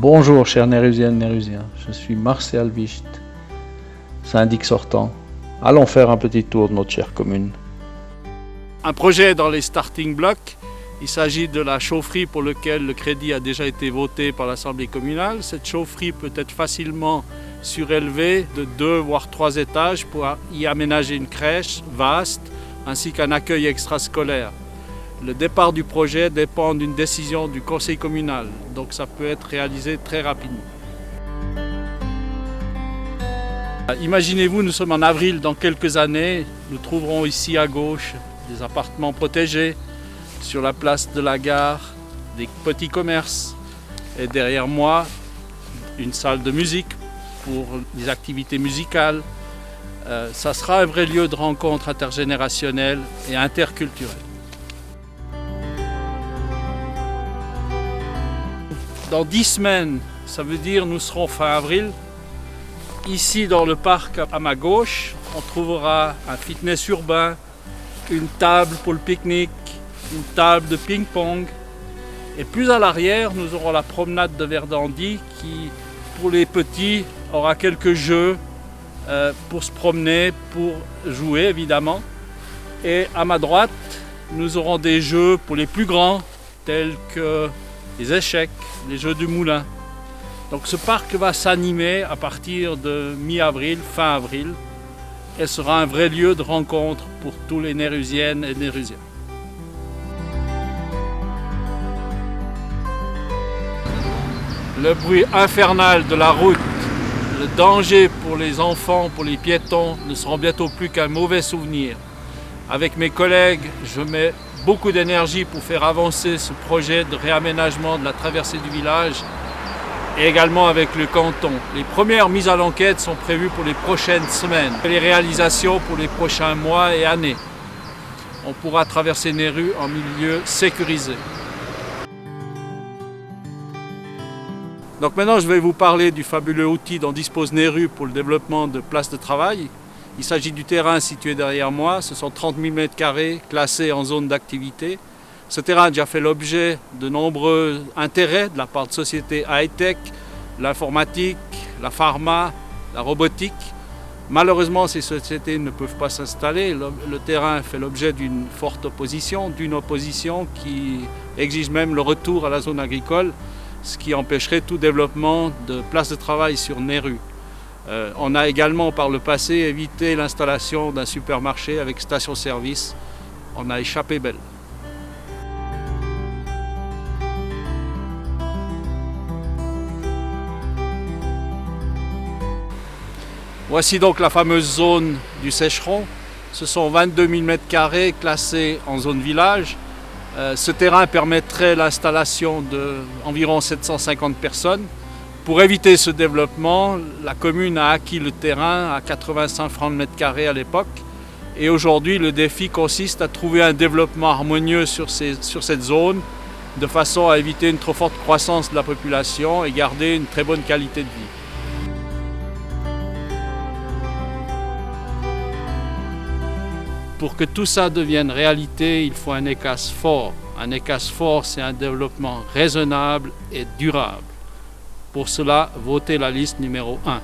Bonjour chers Nérusiennes, Nérusiens, je suis Martial Wicht, syndic sortant. Allons faire un petit tour de notre chère commune. Un projet dans les starting blocks. Il s'agit de la chaufferie pour laquelle le crédit a déjà été voté par l'Assemblée communale. Cette chaufferie peut être facilement surélevée de 2 voire 3 étages pour y aménager une crèche vaste ainsi qu'un accueil extrascolaire. Le départ du projet dépend d'une décision du conseil communal, donc ça peut être réalisé très rapidement. Imaginez-vous, nous sommes en avril, dans quelques années, nous trouverons ici à gauche des appartements protégés, sur la place de la gare, des petits commerces et derrière moi, une salle de musique pour des activités musicales. Ça sera un vrai lieu de rencontre intergénérationnelle et interculturelle. Dans 10 semaines, ça veut dire nous serons fin avril. Ici dans le parc à ma gauche, on trouvera un fitness urbain, une table pour le pique-nique, une table de ping-pong. Et plus à l'arrière, nous aurons la promenade de Verdandi qui, pour les petits, aura quelques jeux pour se promener, pour jouer évidemment. Et à ma droite, nous aurons des jeux pour les plus grands, tels que les échecs, les jeux du moulin. Donc ce parc va s'animer à partir de mi-avril, fin avril, et sera un vrai lieu de rencontre pour tous les Nérusiennes et Nérusiens. Le bruit infernal de la route, le danger pour les enfants, pour les piétons, ne seront bientôt plus qu'un mauvais souvenir. Avec mes collègues, je mets beaucoup d'énergie pour faire avancer ce projet de réaménagement de la traversée du village et également avec le canton. Les premières mises à l'enquête sont prévues pour les prochaines semaines. Les réalisations pour les prochains mois et années. On pourra traverser Néru en milieu sécurisé. Donc maintenant, je vais vous parler du fabuleux outil dont dispose Néru pour le développement de places de travail. Il s'agit du terrain situé derrière moi. Ce sont 30 000 m² classés en zone d'activité. Ce terrain a déjà fait l'objet de nombreux intérêts de la part de sociétés high-tech, l'informatique, la pharma, la robotique. Malheureusement, ces sociétés ne peuvent pas s'installer. Le terrain fait l'objet d'une forte opposition, d'une opposition qui exige même le retour à la zone agricole, ce qui empêcherait tout développement de places de travail sur Néru. On a également par le passé évité l'installation d'un supermarché avec station-service. On a échappé belle. Voici donc la fameuse zone du Sécheron. Ce sont 22 000 m² classés en zone village. Ce terrain permettrait l'installation d'environ 750 personnes. Pour éviter ce développement, la commune a acquis le terrain à 85 francs le mètre carré à l'époque. Et aujourd'hui, le défi consiste à trouver un développement harmonieux sur cette zone, de façon à éviter une trop forte croissance de la population et garder une très bonne qualité de vie. Pour que tout ça devienne réalité, il faut un ECAS fort. Un ECAS fort, c'est un développement raisonnable et durable. Pour cela, votez la liste numéro 1.